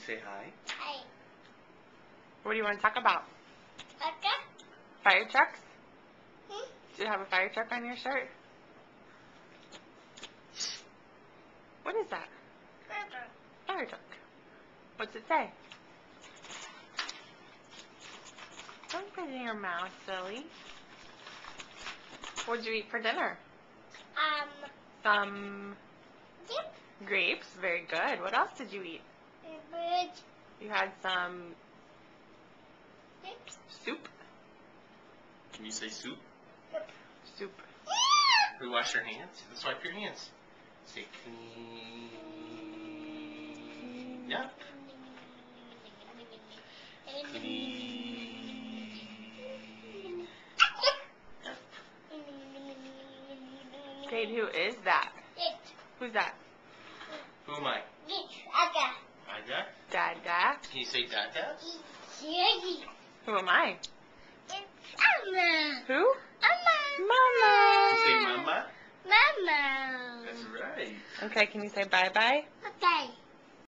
say hi? Hi. What do you want to talk about? Okay. Fire trucks? Hmm? Do you have a fire truck on your shirt? What is that? Fire truck. What's it say? Don't put it in your mouth, silly. What did you eat for dinner? Some Yep. grapes. Very good. What else did you eat? Bird. You had some Yep. soup. Can you say soup? Yep. Soup. We wash your hands. Let's wipe your hands. Say clean up. Clean up. Kate, who is that? It. Who's that? Who am I? It's Aga. Aga? Dada. Can you say Dada? It's Yagi. Who am I? It's Amma. Who? Amma. Mama. Can you say Mama? Mama. That's right. Okay, can you say bye-bye? Okay.